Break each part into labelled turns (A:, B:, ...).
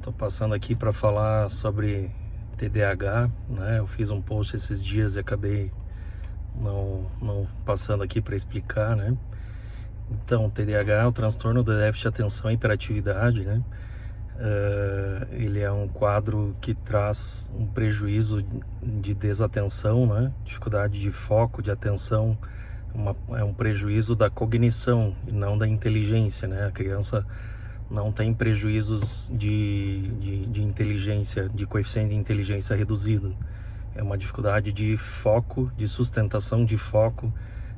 A: Tô passando aqui para falar sobre TDAH, né? Eu fiz um post esses dias e acabei não passando aqui para explicar, né? Então, TDAH é o transtorno do déficit de atenção e hiperatividade, né? Ele é um quadro que traz um prejuízo de desatenção, né? Dificuldade de foco, de atenção, é um prejuízo da cognição e não da inteligência, né? A criança não tem prejuízos de inteligência, de coeficiente de inteligência reduzido. É uma dificuldade de foco, de sustentação de foco,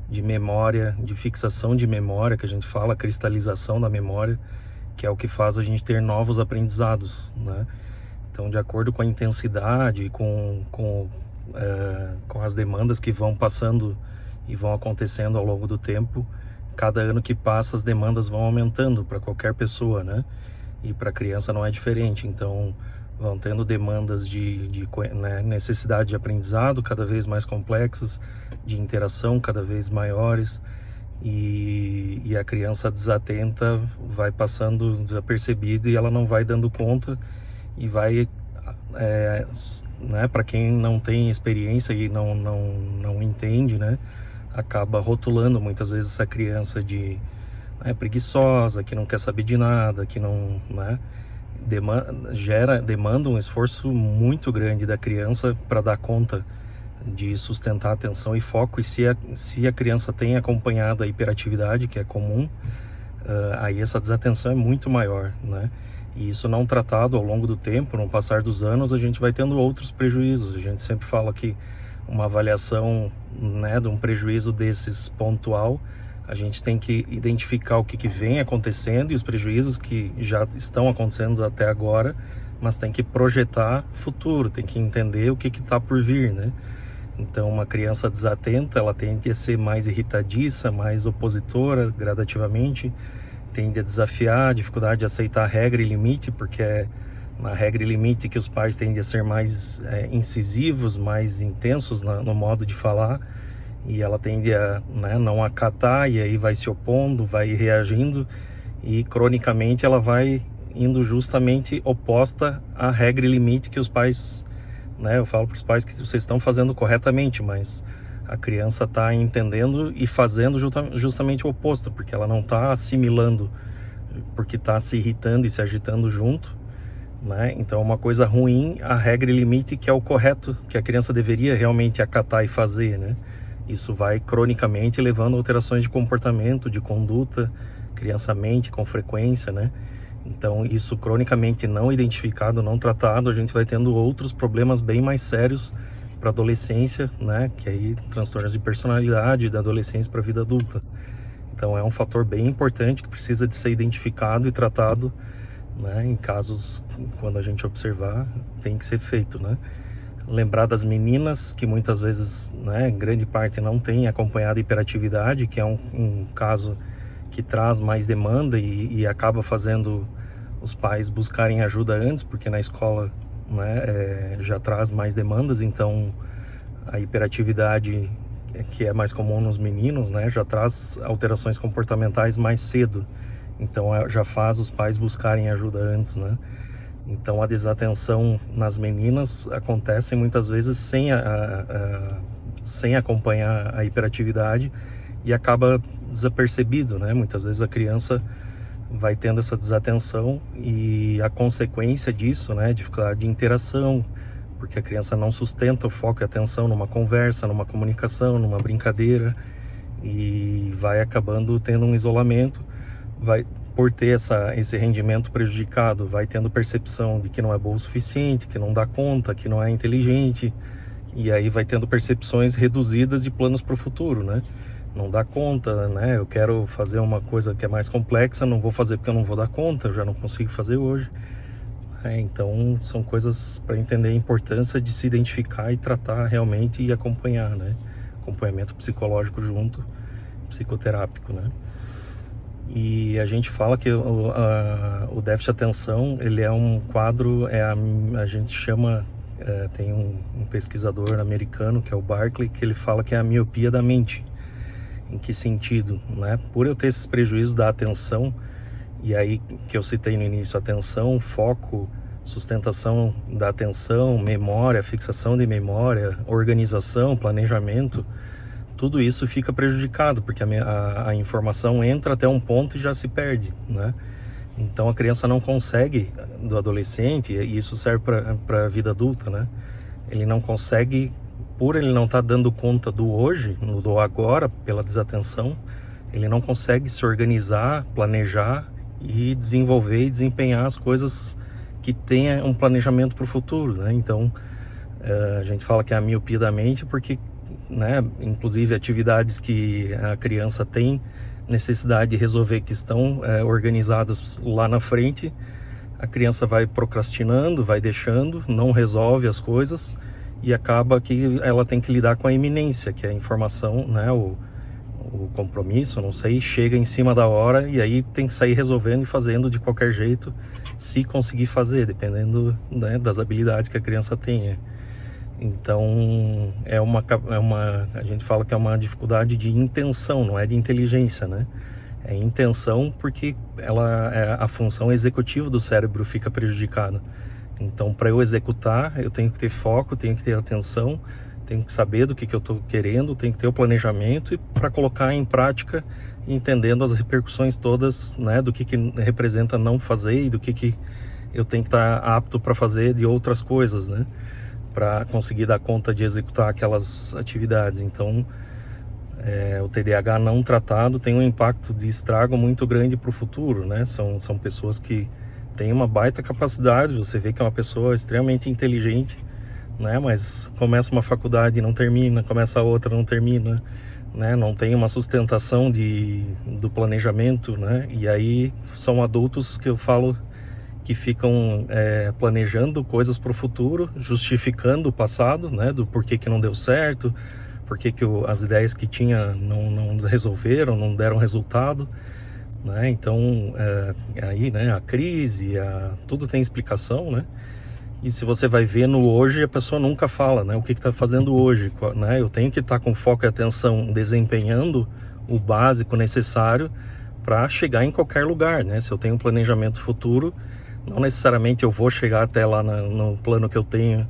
A: de memória, de fixação de memória, que a gente fala, cristalização da memória, que é o que faz a gente ter novos aprendizados, né? Então, de acordo com a intensidade, com as demandas que vão passando e vão acontecendo ao longo do tempo, cada ano que passa as demandas vão aumentando para qualquer pessoa, né? E para a criança não é diferente. Então, vão tendo demandas né, necessidade de aprendizado cada vez mais complexas, de interação cada vez maiores, e a criança desatenta vai passando desapercebido e ela não vai dando conta e vai, né, para quem não tem experiência e não entende, né, acaba rotulando muitas vezes essa criança de preguiçosa, que não quer saber de nada, que não, né, demanda um esforço muito grande da criança para dar conta de sustentar atenção e foco. E se a criança tem acompanhado a hiperatividade, que é comum, aí essa desatenção é muito maior, né? E isso não tratado ao longo do tempo, no passar dos anos, a gente vai tendo outros prejuízos. A gente sempre fala que uma avaliação, né, de um prejuízo desses pontual, a gente tem que identificar o que vem acontecendo e os prejuízos que já estão acontecendo até agora, mas tem que projetar futuro, tem que entender o que está por vir, né? Então, uma criança desatenta, ela tende a ser mais irritadiça, mais opositora gradativamente, tende a desafiar, dificuldade de aceitar regra e limite, porque é na regra e limite que os pais tendem a ser mais incisivos, mais intensos no modo de falar, e ela tende a, né, não acatar, e aí vai se opondo, vai reagindo, e cronicamente ela vai indo justamente oposta à regra e limite que os pais, né, eu falo para os pais que vocês estão fazendo corretamente, mas a criança está entendendo e fazendo justamente o oposto, porque ela não está assimilando, porque está se irritando e se agitando junto, né? Então, uma coisa ruim, a regra e limite, que é o correto, que a criança deveria realmente acatar e fazer, né? Isso vai cronicamente levando a alterações de comportamento, de conduta, criança mente com frequência, né? Então, isso cronicamente não identificado, não tratado, a gente vai tendo outros problemas bem mais sérios para a adolescência, né? Que aí transtornos de personalidade da adolescência para a vida adulta. Então, é um fator bem importante que precisa de ser identificado e tratado, né? Em casos, quando a gente observar, tem que ser feito, né? Lembrar das meninas, que muitas vezes, né, grande parte não tem acompanhado a hiperatividade, que é um caso que traz mais demanda e acaba fazendo os pais buscarem ajuda antes, porque na escola, né, já traz mais demandas. Então a hiperatividade, que é mais comum nos meninos, né, já traz alterações comportamentais mais cedo, então já faz os pais buscarem ajuda antes, né? Então a desatenção nas meninas acontece muitas vezes sem acompanhar a hiperatividade e acaba desapercebido, né? Muitas vezes a criança vai tendo essa desatenção e a consequência disso, né, dificuldade de interação, porque a criança não sustenta o foco e a atenção numa conversa, numa comunicação, numa brincadeira, e vai acabando tendo um isolamento, vai por ter esse rendimento prejudicado, vai tendo percepção de que não é bom o suficiente, que não dá conta, que não é inteligente, e aí vai tendo percepções reduzidas de planos para o futuro, né? Não dá conta, né? Eu quero fazer uma coisa que é mais complexa, não vou fazer porque eu não vou dar conta, eu já não consigo fazer hoje. Então, são coisas para entender a importância de se identificar e tratar realmente e acompanhar, né? Acompanhamento psicológico junto, psicoterápico, né? E a gente fala que o déficit de atenção, ele é um quadro, a gente chama, tem um pesquisador americano, que é o Barkley, que ele fala que é a miopia da mente. Em que sentido, né? Por eu ter esses prejuízos da atenção, e aí que eu citei no início, atenção, foco, sustentação da atenção, memória, fixação de memória, organização, planejamento, tudo isso fica prejudicado, porque a informação entra até um ponto e já se perde, né? Então a criança não consegue, do adolescente, e isso serve para a vida adulta, né? Ele não consegue, por ele não estar dando conta do hoje, do agora, pela desatenção, ele não consegue se organizar, planejar e desenvolver e desempenhar as coisas que tenha um planejamento para o futuro, né? Então a gente fala que é a miopia da mente porque, né, inclusive atividades que a criança tem necessidade de resolver, que estão organizadas lá na frente, a criança vai procrastinando, vai deixando, não resolve as coisas e acaba que ela tem que lidar com a iminência, que é a informação, né, o compromisso, não sei, chega em cima da hora e aí tem que sair resolvendo e fazendo de qualquer jeito, se conseguir fazer, dependendo, né, das habilidades que a criança tenha. Então a gente fala que é uma dificuldade de intenção, não é de inteligência, né? É intenção porque a função executiva do cérebro fica prejudicada. Então, para eu executar, eu tenho que ter foco, tenho que ter atenção, tenho que saber do que eu estou querendo, tenho que ter o planejamento e para colocar em prática, entendendo as repercussões todas, né, do que representa não fazer e do que eu tenho que estar apto para fazer de outras coisas, né, para conseguir dar conta de executar aquelas atividades. Então, o TDAH não tratado tem um impacto de estrago muito grande para o futuro, né? São pessoas que têm uma baita capacidade, você vê que é uma pessoa extremamente inteligente, né? Mas começa uma faculdade e não termina, começa outra não termina, né? Não tem uma sustentação do planejamento, né? E aí são adultos que eu falo que ficam planejando coisas para o futuro, justificando o passado, né? Do porquê que não deu certo, porquê que as ideias que tinha não resolveram, não deram resultado, né? Então, aí, né, a crise, tudo tem explicação, né? E se você vai ver no hoje, a pessoa nunca fala, né? O que está fazendo hoje, né? Eu tenho que estar com foco e atenção desempenhando o básico necessário para chegar em qualquer lugar, né? Se eu tenho um planejamento futuro, não necessariamente eu vou chegar até lá no plano que eu tenho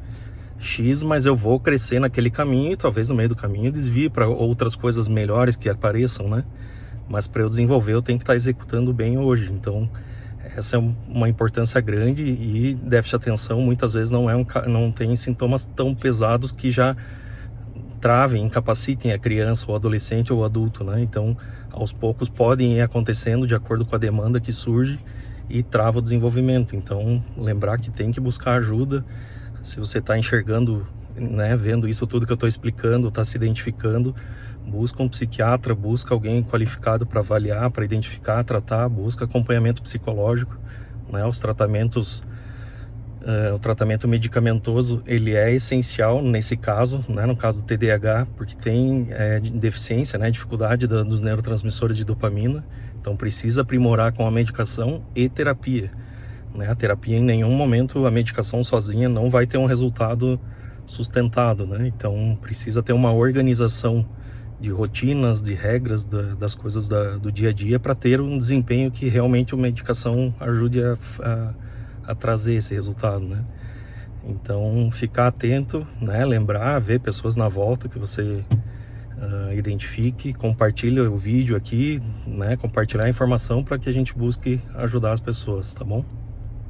A: X, mas eu vou crescer naquele caminho e talvez no meio do caminho desvie para outras coisas melhores que apareçam, né? Mas para eu desenvolver eu tenho que estar executando bem hoje. Então essa é uma importância grande e déficit de atenção muitas vezes não tem sintomas tão pesados que já travem, incapacitem a criança, ou adolescente ou adulto, né? Então aos poucos podem ir acontecendo de acordo com a demanda que surge e trava o desenvolvimento. Então lembrar que tem que buscar ajuda. Se você está enxergando, né, vendo isso tudo que eu estou explicando, está se identificando, busca um psiquiatra, busca alguém qualificado para avaliar, para identificar, tratar, busca acompanhamento psicológico, né? O tratamento medicamentoso, ele é essencial nesse caso, né, no caso do TDAH, porque tem deficiência, né, dificuldade dos neurotransmissores de dopamina, então precisa aprimorar com a medicação e terapia. A terapia, em nenhum momento, a medicação sozinha não vai ter um resultado sustentado, né? Então precisa ter uma organização de rotinas, de regras, das coisas do dia a dia para ter um desempenho que realmente a medicação ajude a trazer esse resultado, né? Então ficar atento, né? Lembrar, ver pessoas na volta que você identifique, compartilha o vídeo aqui, né? Compartilhar a informação para que a gente busque ajudar as pessoas, tá bom?